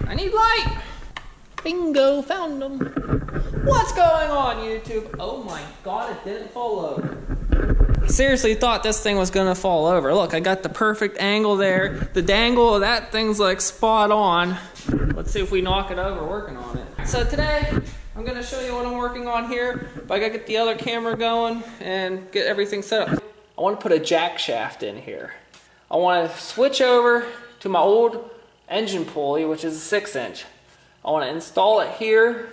I need light. Bingo, found them. What's going on, YouTube? Oh my god, it didn't fall over. I seriously thought this thing was gonna fall over. Look, I got the perfect angle there. The dangle of that thing's like spot on. Let's see if we knock it over working on it. So today, I'm gonna show you what I'm working on here, but I gotta get the other camera going and get everything set up. I wanna put a jack shaft in here. I wanna switch over to my old engine pulley, which is a 6-inch. I wanna install it here,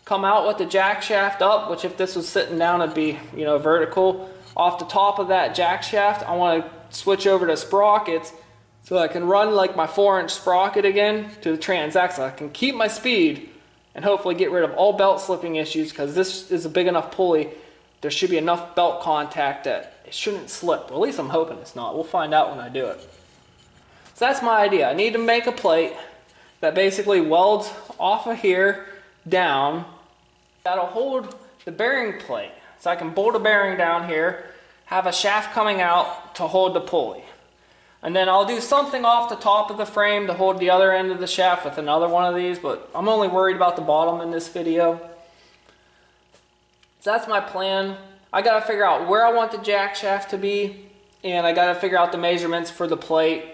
come out with the jack shaft up, which if this was sitting down, it'd be, you know, vertical. Off the top of that jack shaft, I wanna switch over to sprockets so I can run like my 4-inch sprocket again to the transaxle. I can keep my speed and hopefully get rid of all belt slipping issues, because this is a big enough pulley. There should be enough belt contact that it shouldn't slip. Or at least I'm hoping it's not. We'll find out when I do it. So that's my idea. I need to make a plate that basically welds off of here down. That'll hold the bearing plate. So I can bolt a bearing down here, have a shaft coming out to hold the pulley. And then I'll do something off the top of the frame to hold the other end of the shaft with another one of these, but I'm only worried about the bottom in this video. So that's my plan. I gotta figure out where I want the jack shaft to be, and I gotta figure out the measurements for the plate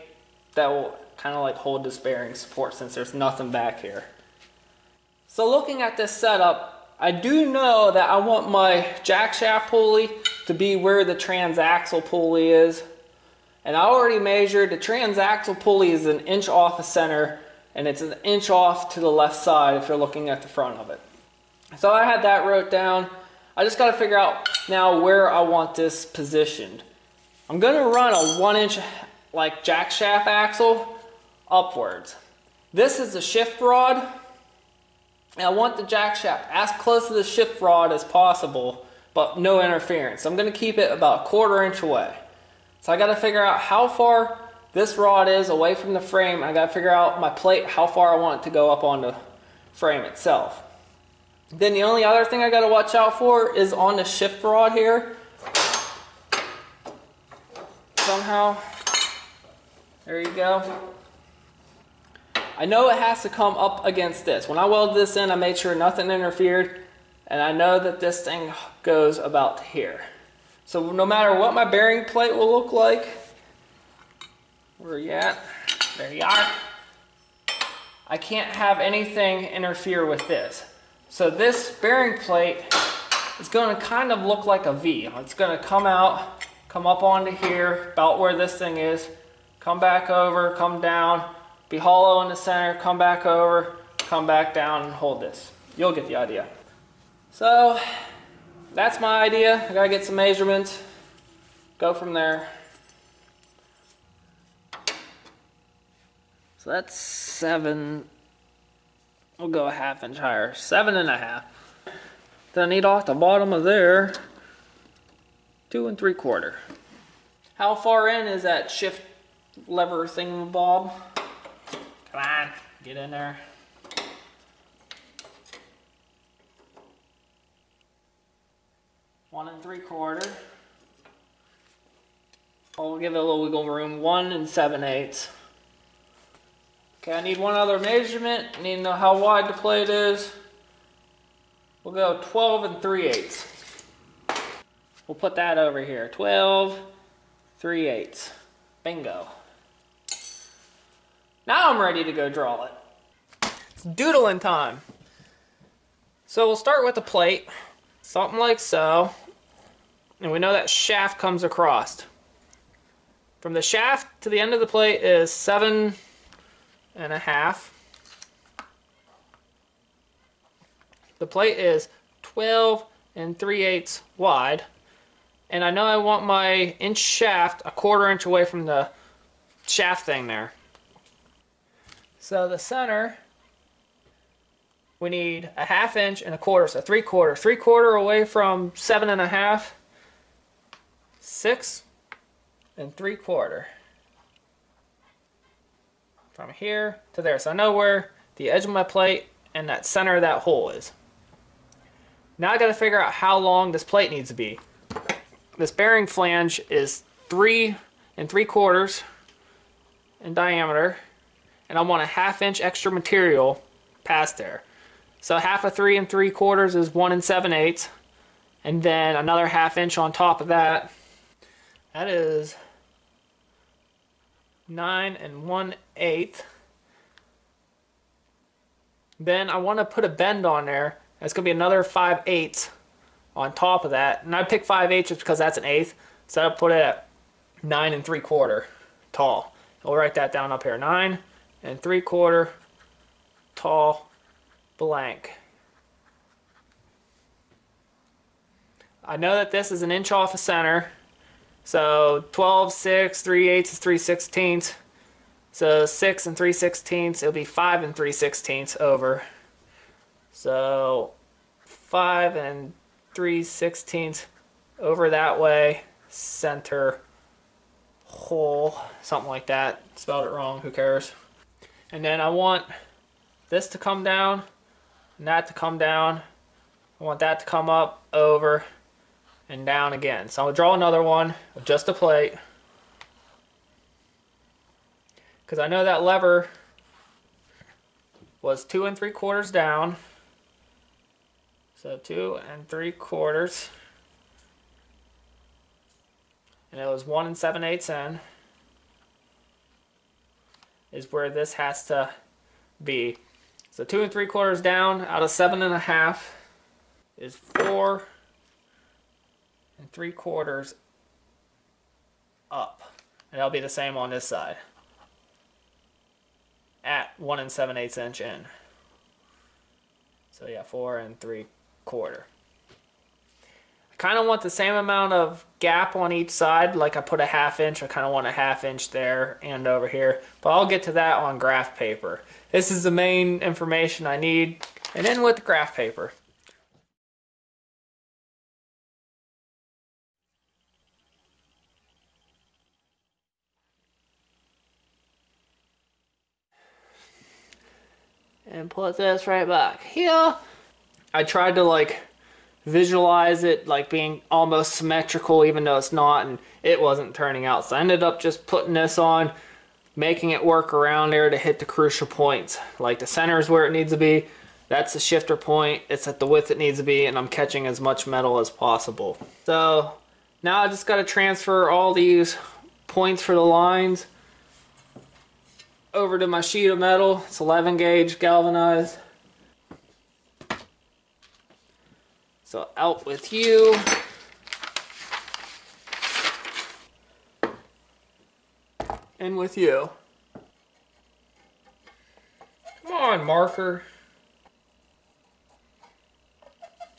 that will kind of like hold this bearing support since there's nothing back here. So looking at this setup, I do know that I want my jack shaft pulley to be where the transaxle pulley is. And I already measured the transaxle pulley is 1 inch off the center, and it's 1 inch off to the left side if you're looking at the front of it. So I had that wrote down. I just got to figure out now where I want this positioned. I'm going to run a 1-inch like jack shaft axle upwards. This is the shift rod. And I want the jack shaft as close to the shift rod as possible, but no interference. I'm going to keep it about 1/4 inch away. So I got to figure out how far this rod is away from the frame. I got to figure out my plate, how far I want it to go up on the frame itself. Then the only other thing I got to watch out for is on the shift rod here. Somehow, there you go. I know it has to come up against this. When I welded this in, I made sure nothing interfered, and I know that this thing goes about here. So no matter what my bearing plate will look like, where are you at? There you are. I can't have anything interfere with this. So this bearing plate is going to kind of look like a V. It's going to come out, come up onto here, about where this thing is, come back over, come down, be hollow in the center, come back over, come back down, and hold this. You'll get the idea. So that's my idea. I gotta get some measurements, go from there. So that's 7, we'll go a 1/2 inch higher, 7.5. Then I need off the bottom of there, 2 3/4. How far in is that shift lever thingamabob? Come on, get in there. One 3/4. I'll give it a little wiggle room. 1 7/8. Okay, I need one other measurement. I need to know how wide the plate is. We'll go 12 3/8. We'll put that over here. 12 3/8. Bingo. Now I'm ready to go draw it. It's doodling time. So we'll start with the plate, something like so. And we know that shaft comes across. From the shaft to the end of the plate is 7.5. The plate is 12 3/8 wide. And I know I want my inch shaft 1/4 inch away from the shaft thing there. So the center, we need a 1/2 inch and 1/4, so 3/4. 3/4 away from 7.5, 6 3/4. From here to there. So I know where the edge of my plate and that center of that hole is. Now I got to figure out how long this plate needs to be. This bearing flange is 3 3/4 in diameter, and I want a 1/2 inch extra material past there. So half of 3 3/4 is 1 7/8, and then another 1/2 inch on top of that. That is 9 1/8. Then I want to put a bend on there. It's going to be another 5/8 on top of that. And I picked 5/8 just because that's an eighth. So I'll put it at 9 3/4 tall. We'll write that down up here. 9 3/4 tall blank. I know that this is an inch off the center. So 12, 6, 3/8 is 3/16. So 6 3/16, it'll be 5 3/16 over. So 5 3/16 over that way, center hole, something like that. Spelled it wrong, who cares? And then I want this to come down and that to come down. I want that to come up, over, and down again. So I'll draw another one with just a plate, because I know that lever was 2 3/4 down. So 2 3/4, and it was 1 7/8 in, is where this has to be. So 2 3/4 down out of 7 1/2 is 4 3/4 up, and that'll be the same on this side at 1 7/8 inch in. So yeah, 4 3/4. I kind of want the same amount of gap on each side. Like I put a 1/2 inch, I kind of want a 1/2 inch there and over here, but I'll get to that on graph paper. This is the main information I need, and then with the graph paper. And put this right back here. I tried to like visualize it like being almost symmetrical, even though it's not, and it wasn't turning out. So I ended up just putting this on, making it work around there to hit the crucial points. Like the center is where it needs to be. That's the shifter point. It's at the width it needs to be, and I'm catching as much metal as possible. So now I just got to transfer all these points for the lines over to my sheet of metal. It's 11 gauge galvanized. So out with you. In with you. Come on, marker.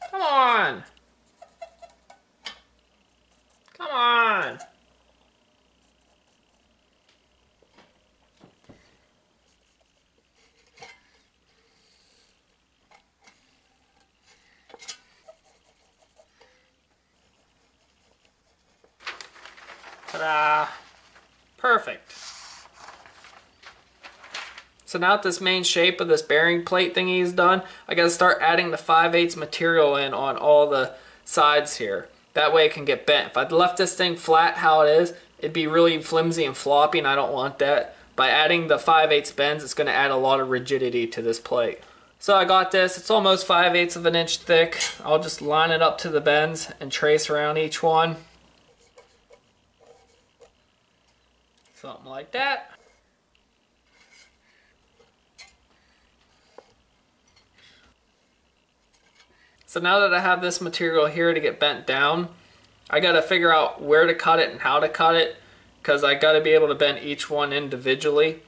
Come on. Come on. Ta-da! Perfect. So now that this main shape of this bearing plate thingy is done, I gotta start adding the 5/8 material in on all the sides here. That way it can get bent. If I'd left this thing flat how it is, it'd be really flimsy and floppy, and I don't want that. By adding the 5/8 bends, it's gonna add a lot of rigidity to this plate. So I got this, it's almost 5/8 of an inch thick. I'll just line it up to the bends and trace around each one. Something like that. So now that I have this material here to get bent down, I gotta figure out where to cut it and how to cut it, because I gotta be able to bend each one individually.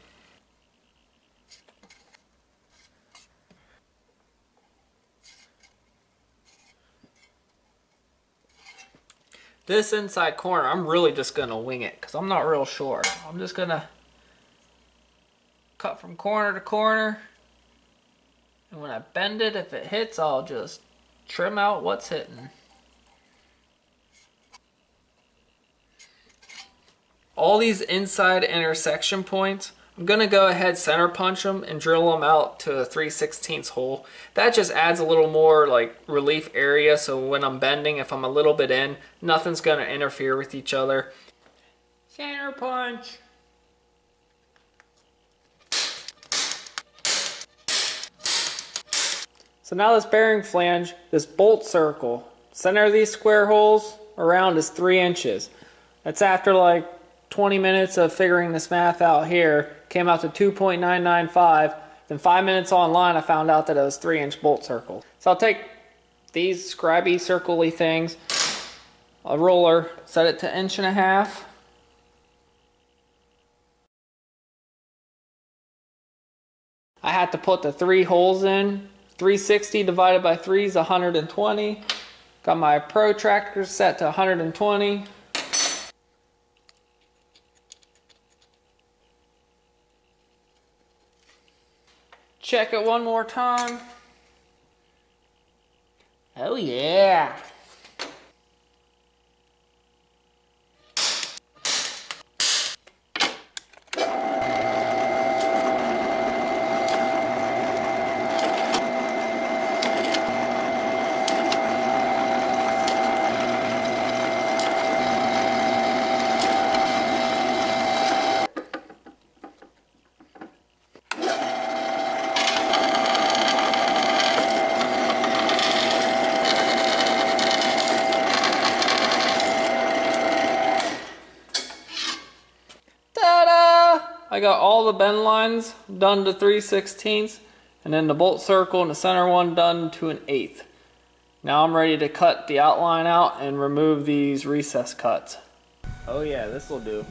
This inside corner, I'm really just gonna wing it because I'm not real sure. I'm just gonna cut from corner to corner, and when I bend it, if it hits, I'll just trim out what's hitting. All these inside intersection points, I'm gonna go ahead center punch them and drill them out to a 3/16 hole. That just adds a little more like relief area, so when I'm bending, if I'm a little bit in, nothing's gonna interfere with each other. Center punch. So now this bearing flange, this bolt circle, center of these square holes around is 3 inches. That's after like 20 minutes of figuring this math out here. Came out to 2.995. Then 5 minutes online I found out that it was 3-inch bolt circles. So I'll take these scrabby circle-y things, a roller, set it to 1.5 inches. I had to put the 3 holes in. 360 divided by 3 is 120. Got my protractor set to 120. Check it one more time. Oh yeah. I got all the bend lines done to 3/16, and then the bolt circle and the center one done to 1/8. Now I'm ready to cut the outline out and remove these recess cuts. Oh yeah, this will do.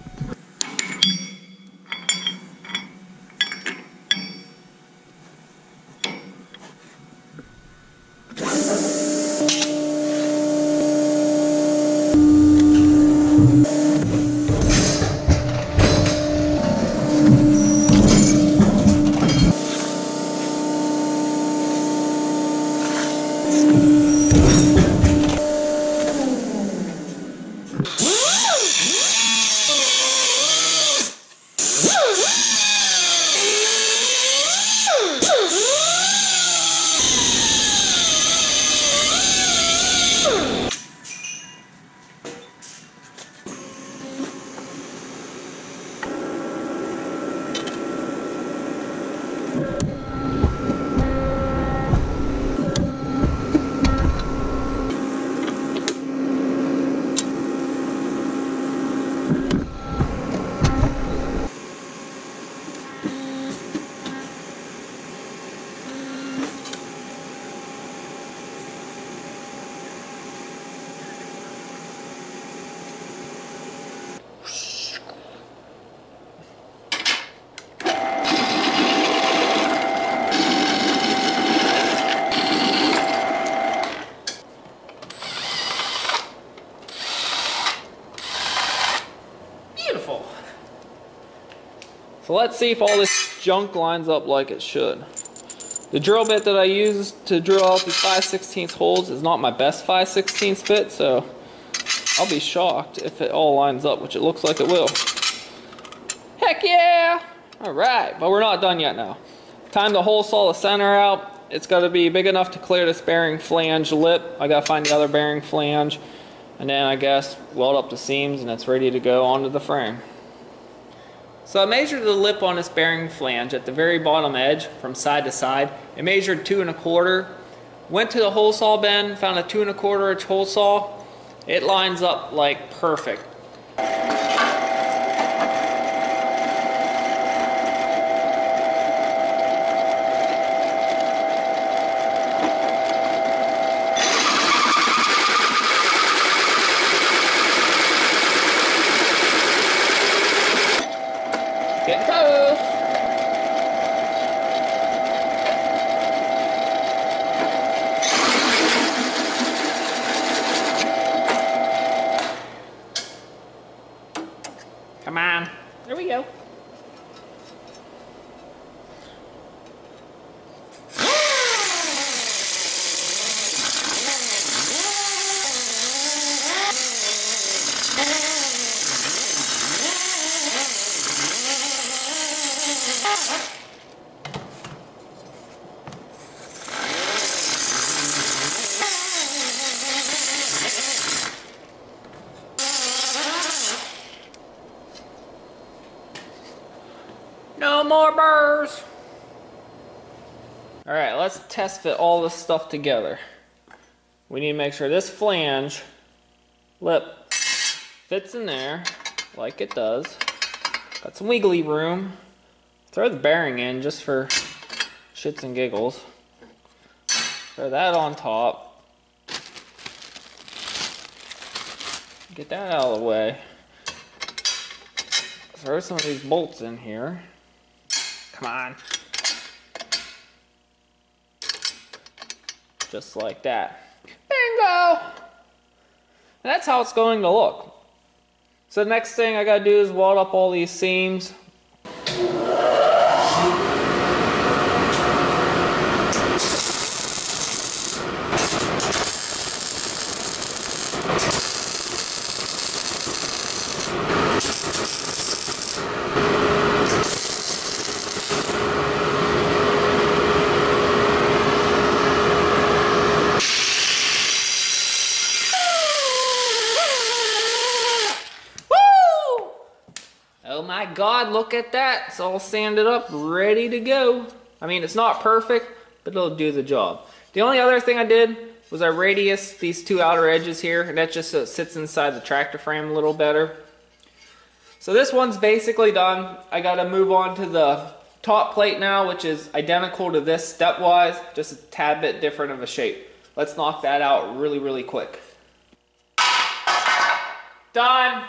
So let's see if all this junk lines up like it should. The drill bit that I used to drill out these 5/16 holes is not my best 5/16 bit, so I'll be shocked if it all lines up, which it looks like it will. Heck yeah! Alright, but we're not done yet now. Time to hole saw the center out. It's got to be big enough to clear this bearing flange lip. I got to find the other bearing flange, and then I guess weld up the seams and it's ready to go onto the frame. So I measured the lip on this bearing flange at the very bottom edge from side to side. It measured 2 1/4. Went to the hole saw bin, found a 2 1/4 inch hole saw. It lines up like perfect. Get close. Come on. There we go. No more burrs. Alright, let's test fit all this stuff together. We need to make sure this flange lip fits in there like it does. Got some wiggly room. Throw the bearing in just for shits and giggles. Throw that on top. Get that out of the way. Throw some of these bolts in here. Come on. Just like that. Bingo! And that's how it's going to look. So the next thing I gotta do is weld up all these seams. Oh my God, look at that. It's all sanded up, ready to go. I mean, it's not perfect, but it'll do the job. The only other thing I did was I radiused these two outer edges here, and that just so it sits inside the tractor frame a little better. So this one's basically done. I gotta move on to the top plate now, which is identical to this stepwise, just a tad bit different of a shape. Let's knock that out really, really quick. Done.